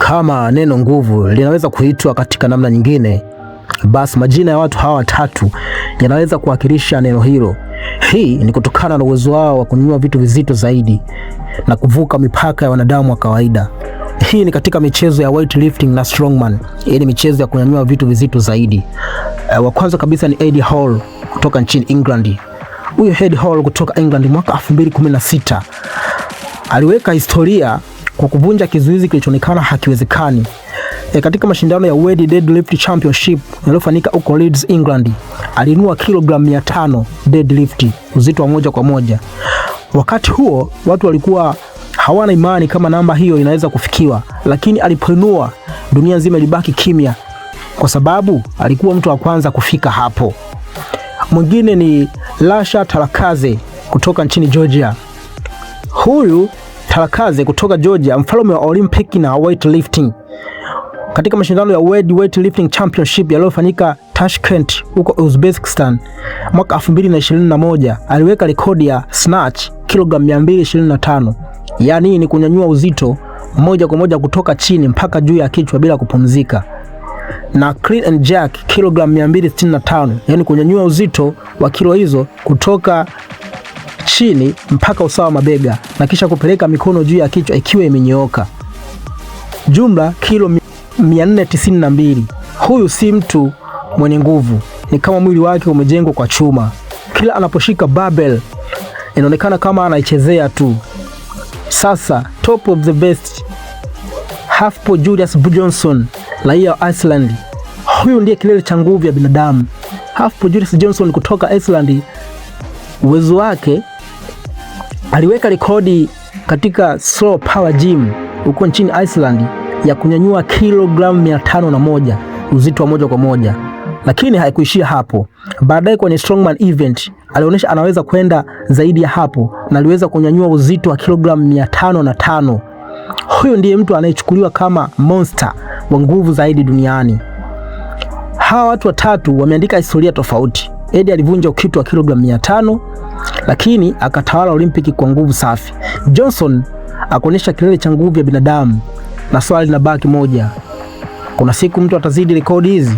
Kama neno nguvu linaweza kuitwa katika namna nyingine, basi majina ya watu hawa watatu yanaweza kuwakilisha neno hilo. Hii ni kutokana na uwezo wao wa kunyanyua vitu vizito zaidi na kuvuka mipaka ya wanadamu wa kawaida. Hii ni katika michezo ya weightlifting na strongman. Hii ni michezo ya kunyanyua vitu vizito zaidi. Wa kwanza kabisa ni Eddie Hall kutoka nchini England. Huyu Eddie Hall kutoka England mwaka 2016 aliweka historia kwa kuvunja kizuizi kilichoonekana hakiwezekani katika mashindano ya World Deadlift Championship yaliyofanyika huko Leeds, England. Aliinua kilogramu 500 deadlift, uzito wa moja kwa moja. Wakati huo watu walikuwa hawana imani kama namba hiyo inaweza kufikiwa, lakini alipoinua, dunia nzima ilibaki kimya kwa sababu alikuwa mtu wa kwanza kufika hapo. Mwingine ni Lasha Talakaze kutoka nchini Georgia. Huyu Talakaze kutoka Georgia, mfalme wa Olympic na weightlifting. Katika mashindano ya World Weightlifting Championship yaliyofanyika Tashkent huko Uzbekistan mwaka 2021, aliweka rekodi ya snatch kilogramu 225. Yaani ni kunyanyua uzito moja kwa moja kutoka chini mpaka juu ya kichwa bila kupumzika. Na clean and jerk kilogramu 265, yaani kunyanyua uzito wa kilo hizo kutoka chini mpaka usawa mabega na kisha kupeleka mikono juu ya kichwa ikiwa imenyooka. Jumla kilo 492. Huyu si mtu mwenye nguvu, ni kama mwili wake umejengwa kwa chuma. Kila anaposhika barbell inaonekana kama anaichezea tu. Sasa top of the best, Hafpo Julius Johnson, raia wa Iceland. Huyu ndiye kilele cha nguvu ya binadamu. Hafpo Julius Johnson kutoka Iceland, uwezo wake, aliweka rekodi katika slow power gym huko nchini Iceland ya kunyanyua kilogramu 501, uzito wa moja kwa moja. Lakini haikuishia hapo. Baadaye kwenye strongman event alionyesha anaweza kwenda zaidi ya hapo na aliweza kunyanyua uzito wa kilogramu 505. Huyo ndiye mtu anayechukuliwa kama monster wa nguvu zaidi duniani. Hawa watu watatu wameandika historia tofauti. Eddie alivunja ukito wa kilogramu 500 lakini akatawala Olimpiki kwa nguvu safi. Johnson akaonyesha kilele cha nguvu ya binadamu, na swali linabaki moja: kuna siku mtu atazidi rekodi hizi?